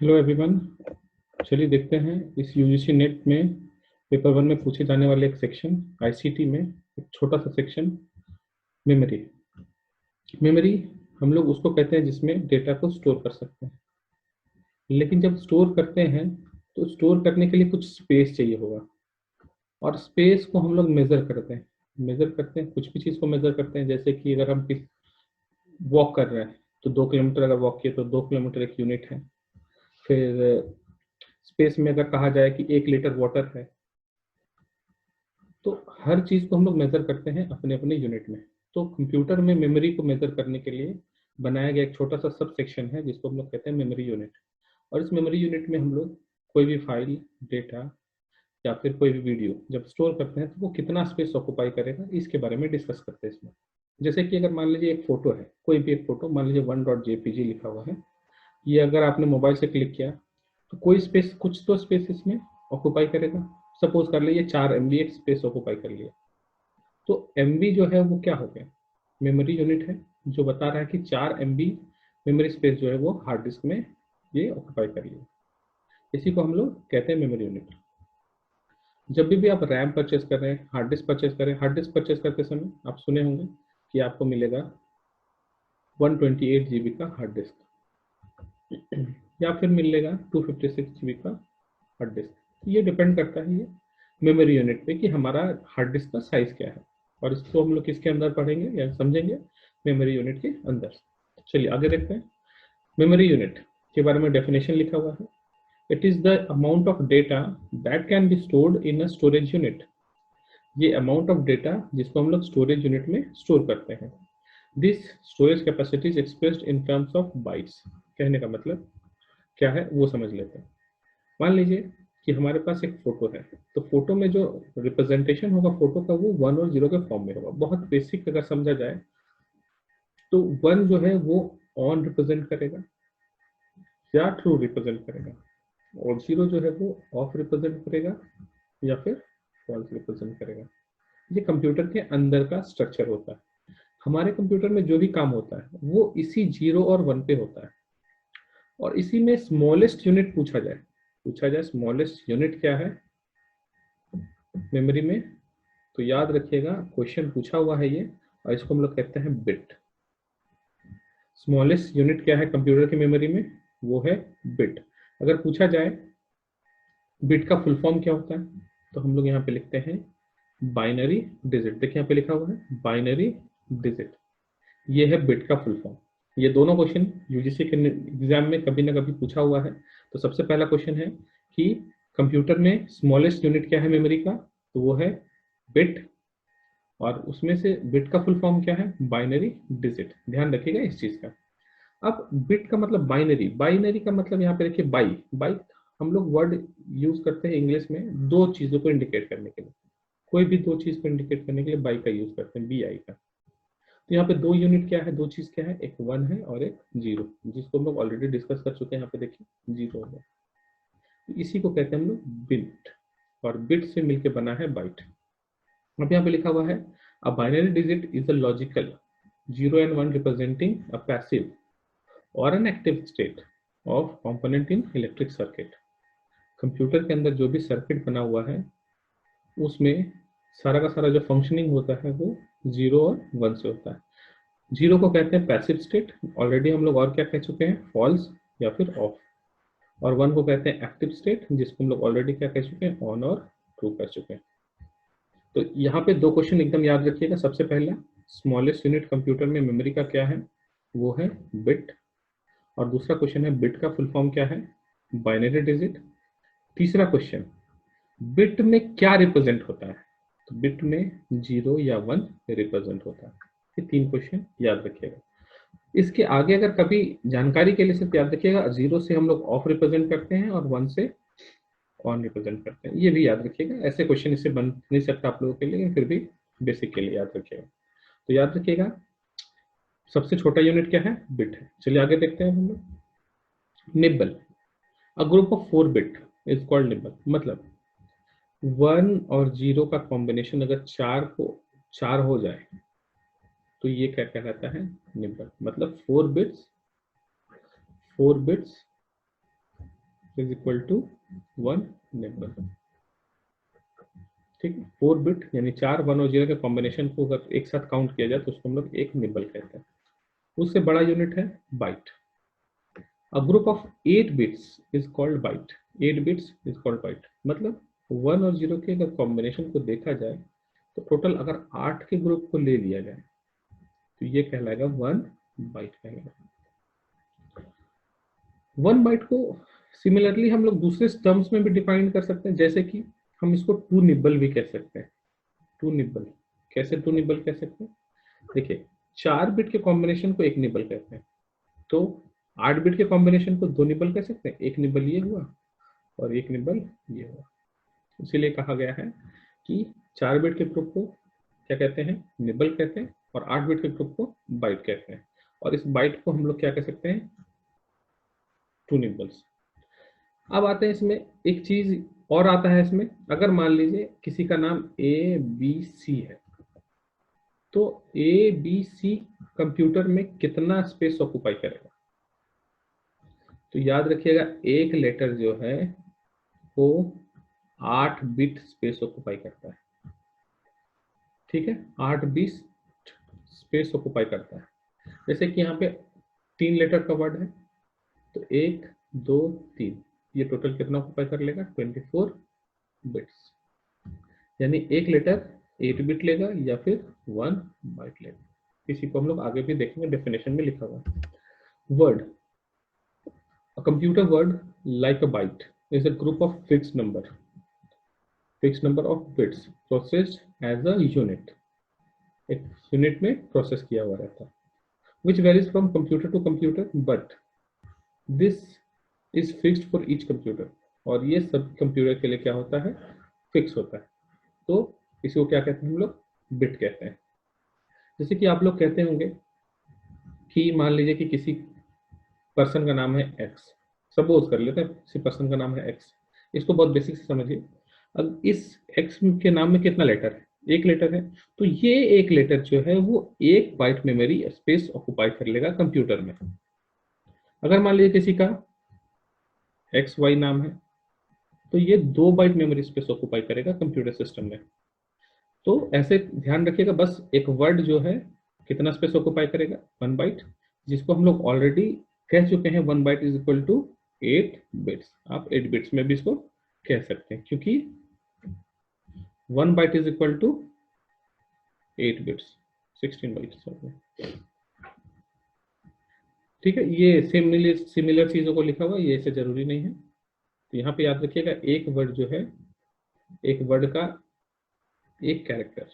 Hello everyone. चलिए देखते हैं इस यूजीसी नेट में पेपर वन में पूछे जाने वाले एक सेक्शन आईसीटी में एक छोटा सा सेक्शन मेमोरी। मेमोरी हम लोग उसको कहते हैं जिसमें डेटा को स्टोर कर सकते हैं, लेकिन जब स्टोर करते हैं तो स्टोर करने के लिए कुछ स्पेस चाहिए होगा और स्पेस को हम लोग मेजर करते हैं कुछ भी चीज़ को मेजर करते हैं। जैसे कि अगर हम वॉक कर रहे हैं तो 2 किलोमीटर अगर वॉक किए तो 2 किलोमीटर एक यूनिट है। फिर स्पेस में अगर कहा जाए कि 1 लीटर वाटर है, तो हर चीज को हम लोग मेजर करते हैं अपने अपने यूनिट में। तो कंप्यूटर में मेमोरी को मेजर करने के लिए बनाया गया एक छोटा सा सब सेक्शन है जिसको हम लोग कहते हैं मेमोरी यूनिट। और इस मेमोरी यूनिट में हम लोग कोई भी फाइल, डेटा या फिर कोई भी वीडियो जब स्टोर करते हैं तो वो कितना स्पेस ऑक्यूपाई करेगा इसके बारे में डिस्कस करते हैं इसमें। जैसे कि अगर मान लीजिए एक फोटो है, कोई भी एक फोटो, मान लीजिए 1.jpg लिखा हुआ है, ये अगर आपने मोबाइल से क्लिक किया तो कोई स्पेस, कुछ तो स्पेस इसमें ऑक्यूपाई करेगा। सपोज कर लीजिए 4 MB एक स्पेस ऑक्यूपाई कर लिया, तो MB जो है वो क्या हो गया, मेमोरी यूनिट है जो बता रहा है कि 4 MB मेमोरी स्पेस जो है वो हार्ड डिस्क में ये ऑक्यूपाई कर लिया। इसी को हम लोग कहते हैं मेमोरी यूनिट। जब भी आप रैम परचेस कर रहे हैं, हार्ड डिस्क परचेस कर रहे हैं, हार्ड डिस्क परचेस करते समय आप सुने होंगे कि आपको मिलेगा 128 GB का हार्ड डिस्क या फिर मिलेगा 256 GB का हार्ड डिस्क। ये डिपेंड करता है ये मेमोरी यूनिट पे कि हमारा हार्ड डिस्क का साइज क्या है, और इसको हम लोग किसके अंदर पढ़ेंगे या समझेंगे, मेमोरी यूनिट के अंदर। चलिए आगे देखते हैं। मेमोरी यूनिट के बारे में डेफिनेशन लिखा हुआ है। It is the amount of data that can be stored in a storage unit. ये अमाउंट ऑफ डेटा जिसको हम लोग स्टोरेज यूनिट में स्टोर करते हैं। This storage capacity is expressed in terms of bytes. कहने का मतलब क्या है वो समझ लेते हैं। मान लीजिए कि हमारे पास एक फोटो है, तो फोटो में जो रिप्रेजेंटेशन होगा फोटो का वो 1 और 0 के फॉर्म में होगा। बहुत बेसिक अगर समझा जाए तो 1 जो है वो ऑन रिप्रेजेंट करेगा या ट्रू रिप्रेजेंट करेगा, और 0 जो है वो ऑफ रिप्रेजेंट करेगा या फिर फॉल्स रिप्रेजेंट करेगा। ये कंप्यूटर के अंदर का स्ट्रक्चर होता है। हमारे कंप्यूटर में जो भी काम होता है वो इसी 0 और 1 पे होता है। और इसी में स्मॉलेस्ट यूनिट पूछा जाए स्मॉलेस्ट यूनिट क्या है मेमोरी में, तो याद रखिएगा क्वेश्चन पूछा हुआ है ये, और इसको हम लोग कहते हैं बिट। स्मॉलेस्ट यूनिट क्या है कंप्यूटर की मेमोरी में, वो है बिट। अगर पूछा जाए बिट का फुल फॉर्म क्या होता है, तो हम लोग यहाँ पे लिखते हैं बाइनरी डिजिट। देखिए यहाँ पे लिखा हुआ है बाइनरी डिजिट, ये है बिट का फुल फॉर्म। ये दोनों क्वेश्चन यूजीसी के एग्जाम में कभी ना कभी पूछा हुआ है। तो सबसे पहला क्वेश्चन है कि कंप्यूटर में स्मॉलेस्ट यूनिट क्या है मेमोरी का, तो वो है बिट, और उसमें से बिट का फुल फॉर्म क्या है, बाइनरी डिजिट। ध्यान रखिएगा इस चीज का। अब बिट का मतलब बाइनरी, बाइनरी का मतलब यहाँ पे देखिए बाई। बाई हम लोग वर्ड यूज करते हैं इंग्लिश में दो चीजों को इंडिकेट करने के लिए। कोई भी दो चीज को इंडिकेट करने के लिए बाई का यूज करते हैं, BI का। तो यहाँ पे दो यूनिट क्या है, दो चीज क्या है, एक 1 है और एक 0, जिसको हम लोग ऑलरेडी डिस्कस कर चुके हैं। यहाँ पे देखिए 0 है, इसी को कहते हैं हम लोग बिट, और बिट से मिलके बना है बाइट। अब यहाँ पे लिखा हुआ है a binary digit is a logical 0 and 1 representing a passive और an active state of component in electric circuit. Computer के अंदर जो भी सर्किट बना हुआ है उसमें सारा का सारा जो फंक्शनिंग होता है वो 0 और 1 से होता है। 0 को कहते हैं पैसिव स्टेट, ऑलरेडी हम लोग और क्या कह चुके हैं, फॉल्स या फिर ऑफ। और 1 को कहते हैं एक्टिव स्टेट, जिसको हम लोग ऑलरेडी क्या कह चुके हैं, ऑन और ट्रू कह चुके हैं। तो यहाँ पे दो क्वेश्चन एकदम याद रखिएगा। सबसे पहला, स्मॉलेस्ट यूनिट कंप्यूटर में मेमोरी का क्या है, वो है बिट। और दूसरा क्वेश्चन है बिट का फुल फॉर्म क्या है, बाइनरी डिजिट। तीसरा क्वेश्चन, बिट में क्या रिप्रेजेंट होता है, तो बिट में 0 या 1 रिप्रेजेंट होता है। ये तीन क्वेश्चन याद रखिएगा। इसके आगे अगर कभी जानकारी के लिए सिर्फ याद रखिएगा, 0 से हम लोग ऑफ रिप्रेजेंट करते हैं और 1 से ऑन रिप्रेजेंट करते हैं। ये भी याद रखिएगा। ऐसे क्वेश्चन इससे बन नहीं सकता आप लोगों के लिए, लेकिन फिर भी बेसिक के लिए याद रखिएगा। तो याद रखिएगा सबसे छोटा यूनिट क्या है, बिट है। चलिए आगे देखते हैं हम लोग। Nibble, a group of 4 bit is called nibble. मतलब 1 और 0 का कॉम्बिनेशन अगर 4 हो जाए तो ये क्या कहलाता है, निबल। मतलब 4 bits is equal to 1 nibble. ठीक है, 4 बिट यानी 4 1 और 0 के कॉम्बिनेशन को अगर एक साथ काउंट किया जाए तो उसको हम लोग एक निबल कहते हैं। उससे बड़ा यूनिट है bite. A group of 8 bits is called byte. 8 bits is called byte. मतलब 1 और 0 के अगर कॉम्बिनेशन को देखा जाए तो टोटल अगर 8 के ग्रुप को ले लिया जाए तो ये कहलाएगा 1 बाइट कहलाएगा। 1 बाइट को सिमिलरली हम लोग दूसरे टर्म्स में भी डिफाइन कर सकते हैं, जैसे कि हम इसको 2 निबल भी कह सकते हैं। 2 निबल कैसे 2 निबल कह सकते हैं? देखिए, 4 बिट के कॉम्बिनेशन को एक निबल कहते हैं, तो 8 बिट के कॉम्बिनेशन को 2 निबल कह सकते हैं। एक निबल ये हुआ और एक निबल ये हुआ, इसीलिए कहा गया है कि 4 बिट के ग्रुप को क्या कहते हैं? निबल कहते हैं, और 8 बिट के ग्रुप को बाइट कहते हैं। और इस बाइट को हम लोग क्या कह सकते हैं? 2 निबल्स। अब आते हैं इसमें एक चीज और आता है इसमें, अगर मान लीजिए किसी का नाम ABC है, तो ABC कंप्यूटर में कितना स्पेस ऑक्युपाई करेगा? तो याद रखिएगा, एक लेटर जो है वो 8 बिट स्पेस ऑक्युपाई करता है। ठीक है, 8 बिट स्पेस ऑक्युपाई करता है। जैसे कि यहाँ पे 3 लेटर का वर्ड है, तो 1 2 3, ये टोटल कितना ऑक्युपाई कर लेगा? 24 बिट्स। यानी एक लेटर 8 बिट लेगा या फिर 1 बाइट लेगा। इसी को हम लोग आगे भी देखेंगे, डेफिनेशन में लिखा हुआ है। Word, a computer word like a byte is a group of fixed number of bits processed as a unit, एक यूनिट में प्रोसेस किया हुआ रहता है, which varies from computer to computer, but this is fixed for each computer, और ये सब computer के लिए क्या होता है? फिक्स होता है। तो इसको क्या कहते हैं हम लोग? बिट कहते हैं। जैसे कि आप लोग कहते होंगे कि मान लीजिए कि किसी पर्सन का नाम है एक्स, सपोज कर लेते हैं किसी पर्सन का नाम है एक्स। इसको बहुत बेसिक से समझिए। अब इस एक्स के नाम में कितना लेटर है? एक लेटर है, तो ये एक लेटर जो है वो 1 बाइट मेमोरी स्पेस ऑक्युपाई कर लेगा कंप्यूटर में। अगर मान लीजिए किसी का एक्स वाई नाम है, तो ये 2 बाइट मेमोरी स्पेस ऑक्युपाई करेगा कंप्यूटर सिस्टम में। तो ऐसे ध्यान रखिएगा, बस एक वर्ड जो है कितना स्पेस ऑक्युपाई करेगा? 1 बाइट, जिसको हम लोग ऑलरेडी कह चुके हैं 1 byte is equal to 8 bits. आप 8 बिट्स में भी इसको कह सकते हैं, क्योंकि 1 byte is equal to 8 bits, 16 bytes. ठीक है, ये सिमिलर चीजों को लिखा हुआ है, ये ऐसे जरूरी नहीं है। तो यहाँ पे याद रखिएगा, एक वर्ड जो है, एक वर्ड का एक कैरेक्टर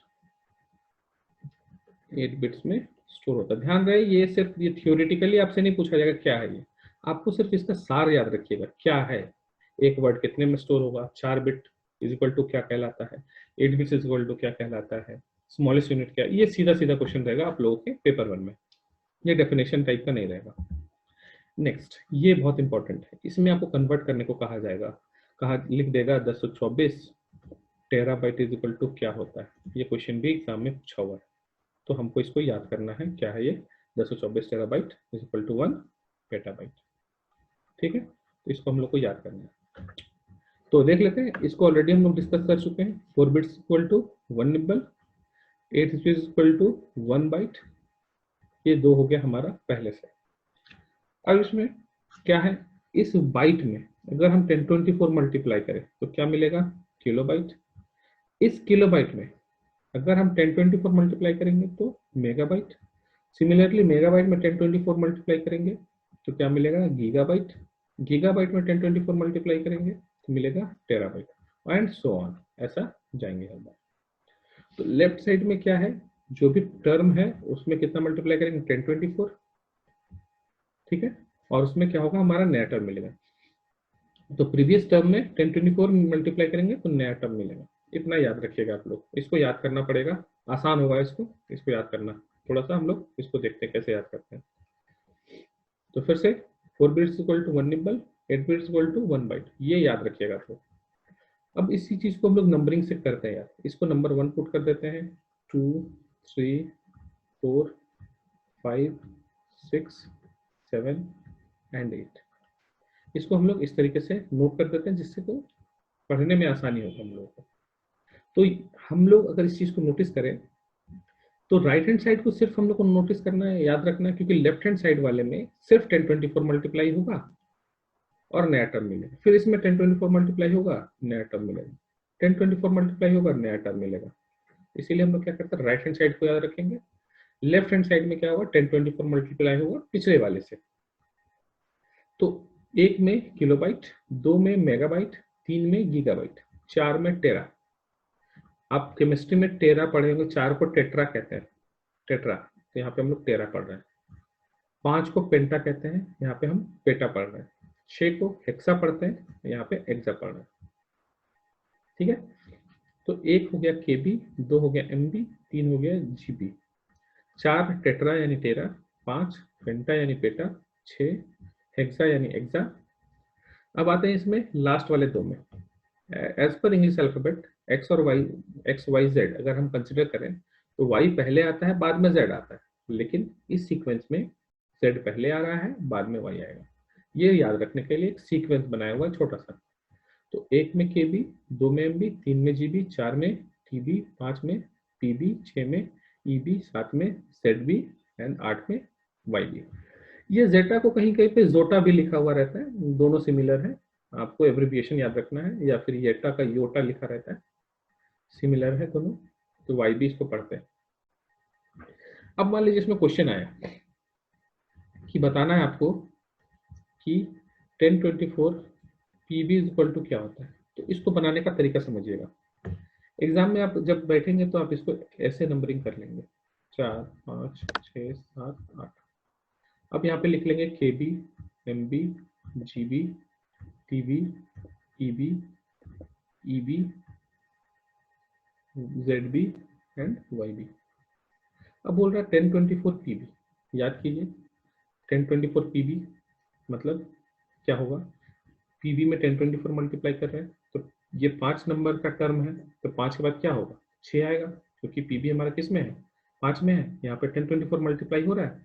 8 बिट्स में स्टोर होता है। ध्यान रहे, ये सिर्फ ये थियोरेटिकली आपसे नहीं पूछा जाएगा क्या है ये, आपको सिर्फ इसका सार याद रखिएगा क्या है। एक वर्ड कितने में स्टोर होगा? 4 बिट इज इक्वल टू क्या कहलाता है? 8 बिट्स इज इक्वल टू क्या कहलाता है? स्मॉलेस्ट यूनिट क्या? ये सीधा सीधा क्वेश्चन रहेगा आप लोगों के पेपर 1 में, ये डेफिनेशन टाइप का नहीं रहेगा। नेक्स्ट, ये बहुत इंपॉर्टेंट है, इसमें आपको कन्वर्ट करने को कहा जाएगा। कहा लिख देगा 1024 टेराबाइट इज इक्वल टू क्या होता है? ये क्वेश्चन भी एग्जाम में पूछा हुआ है, तो हमको इसको याद करना है। क्या है ये? 1024 terabyte is equal to 1 petabyte. ठीक है, तो इसको हम लोग को याद करना है। तो देख लेते हैं, इसको ऑलरेडी हम लोग डिस्कस कर चुके हैं। 4 bits equal to 1 nibble, 8 bits equal to 1 byte, ये 2 हो गया हमारा पहले से। अब इसमें क्या है? इस बाइट में अगर हम 1024 मल्टीप्लाई करें तो क्या मिलेगा? किलोबाइट। इस किलोबाइट में अगर हम 1024 मल्टीप्लाई करेंगे तो मेगाबाइट। सिमिलरली मेगाबाइट में 1024 मल्टीप्लाई करेंगे तो क्या मिलेगा? गीगाबाइट। गीगाबाइट में 1024 मल्टीप्लाई करेंगे तो मिलेगा टेराबाइट, एंड सो ऑन, ऐसा जाएंगे हर बार। तो लेफ्ट साइड में क्या है? जो भी टर्म है उसमें कितना मल्टीप्लाई करेंगे? 1024। ठीक है, और उसमें क्या होगा? हमारा नया टर्म मिलेगा। तो प्रीवियस टर्म में 1024 मल्टीप्लाई करेंगे तो नया टर्म मिलेगा। इतना याद रखिएगा आप लोग, इसको याद करना पड़ेगा, आसान होगा इसको याद करना। थोड़ा सा हम लोग इसको देखते हैं कैसे याद करते हैं। तो फिर से 4 bits equal to 1 nibble, 8 bits equal to 1 byte, ये याद रखिएगा आप लोग। अब इसी चीज को हम लोग नंबरिंग से करते हैं यार। इसको नंबर 1 पुट कर देते हैं, 2 3 4 5 6 7 एंड 8। इसको हम लोग इस तरीके से नोट कर देते हैं जिससे तो पढ़ने में आसानी होगा हम लोगों को। तो हम लोग अगर इस चीज को नोटिस करें तो राइट हैंड साइड को सिर्फ हम लोग को नोटिस करना है, याद रखना है, क्योंकि लेफ्ट हैंड साइड वाले में सिर्फ 1024 मल्टीप्लाई होगा और नया टर्म मिलेगा। फिर इसमें 1024 मल्टीप्लाई होगा, नया टर्म मिलेगा, 1024 मल्टीप्लाई होगा, नया टर्म मिलेगा। इसीलिए हम लोग क्या करते हैं, राइट हैंड साइड को याद रखेंगे। लेफ्ट हैंड साइड में क्या होगा, 1024 मल्टीप्लाई होगा पिछले वाले से। तो 1 में किलोबाइट, 2 में मेगाबाइट, 3 में गीगाबाइट, 4 में टेरा। आप केमिस्ट्री में टेरा पढ़े होंगे, 4 को टेट्रा कहते हैं, टेट्रा, तो यहाँ पे हम लोग टेरा पढ़ रहे हैं। 5 को पेंटा कहते हैं, यहाँ पे हम पेटा पढ़ रहे हैं। 6 को हेक्सा पढ़ते हैं, यहाँ पे एक्सा पढ़ रहे हैं। ठीक है, तो 1 हो गया केबी, 2 हो गया एमबी, 3 हो गया जीबी, 4 टेट्रा यानी टेरा, 5 पेंटा यानी पेटा, 6 हेक्सा यानी एक्सा। अब आते हैं इसमें लास्ट वाले दो में। As per English alphabet X और वाई, एक्स वाई जेड अगर हम कंसिडर करें तो वाई पहले आता है, बाद में जेड आता है, लेकिन इस सीक्वेंस में जेड पहले आ रहा है, बाद में वाई आएगा। ये याद रखने के लिए एक सीक्वेंस बनाया हुआ है छोटा सा। तो 1 में केबी, 2 में एमबी, 3 में जीबी, 4 में टीबी, 5 में पीबी, 6 में ईबी, 7 में जेडबी एंड 8 में वाईबी। ये जेटा को कहीं कहीं पे जोटा भी लिखा हुआ रहता है, दोनों सिमिलर है, आपको एब्रिविएशन याद रखना है, या फिर येटा का योटा लिखा रहता है, सिमिलर है दोनों, तो वाई भी इसको पढ़ते हैं। अब मान लीजिए इसमें क्वेश्चन आया कि बताना है आपको कि 1024 पीबी इज इक्वल टू क्या होता है, तो इसको बनाने का तरीका समझिएगा। एग्जाम में आप जब बैठेंगे तो आप इसको ऐसे नंबरिंग कर लेंगे, 4 5 6 7 8। अब यहाँ पे लिख लेंगे KB, MB, GB, TB, EB, EB, ZB and YB. अब बोल रहा है 1024 पीबी, याद कीजिए 1024 पीबी मतलब क्या होगा, पीबी में 1024 मल्टीप्लाई कर रहे हैं, तो ये 5 नंबर का टर्म है, तो 5 के बाद क्या होगा, 6 आएगा, क्योंकि पीबी हमारा किस में है, 5 में है। यहाँ पे 1024 मल्टीप्लाई हो रहा है,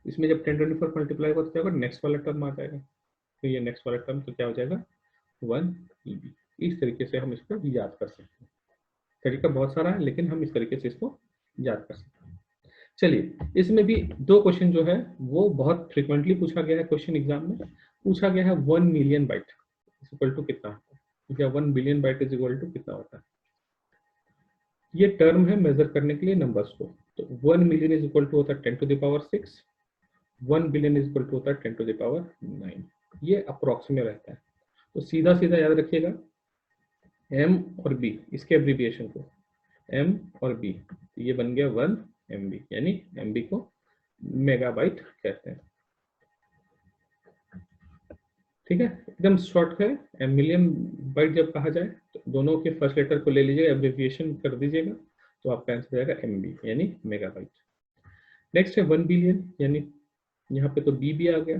इसमें जब 1024 मल्टीप्लाई होगा तो क्या होगा, नेक्स्ट वाला टर्म आ जाएगा, तो ये नेक्स्ट वाला टर्म तो क्या हो जाएगा, 1 पीबी। इस तरीके से हम इसको याद कर सकते हैं। तरीका बहुत सारा है, लेकिन हम इस तरीके से इसको याद कर सकते हैं। चलिए, इसमें भी दो क्वेश्चन जो है वो बहुत फ्रिक्वेंटली पूछा गया है, क्वेश्चन एग्जाम में पूछा गया है, 1 million byte is equal to कितना होता है, या 1 billion byte is equal to कितना होता है। ये टर्म है मेजर करने के लिए नंबर्स को। तो 1 मिलियन इज इक्वल टू होता है 10 to the power 6, 1 billion is equal to होता है 10 टू द पावर 9। ये अप्रोक्सीमेट रहता है, तो सीधा सीधा याद रखिएगा m और b, इसके एब्रिविएशन को m और b, ये बन गया 1 MB, यानी MB को मेगाबाइट कहते हैं। ठीक है, एकदम शॉर्ट है। मिलियन बाइट जब कहा जाए तो दोनों के फर्स्ट लेटर को ले लीजिएगा, एब्रिविएशन कर दीजिएगा, तो आपका आंसर जाएगा MB यानी मेगाबाइट। नेक्स्ट है 1 बिलियन, यानी यहाँ पे तो बी भी आ गया,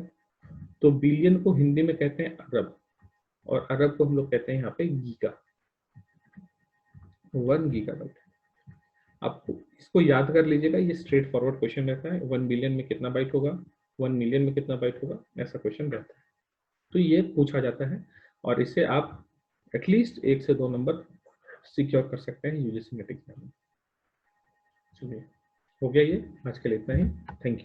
तो बिलियन को हिंदी में कहते हैं अरब, और अरब को हम लोग कहते हैं यहाँ पे गीगा, 1 गीगाबाइट। आपको इसको याद कर लीजिएगा, ये स्ट्रेट फॉरवर्ड क्वेश्चन रहता है, 1 बिलियन में कितना बाइट होगा, 1 मिलियन में कितना बाइट होगा, ऐसा क्वेश्चन रहता है, तो ये पूछा जाता है, और इससे आप एटलीस्ट 1 से 2 नंबर सिक्योर कर सकते हैं यूजीसी नेट एग्जाम में। चलिए, हो गया ये, आज के लिए इतना ही, थैंक यू।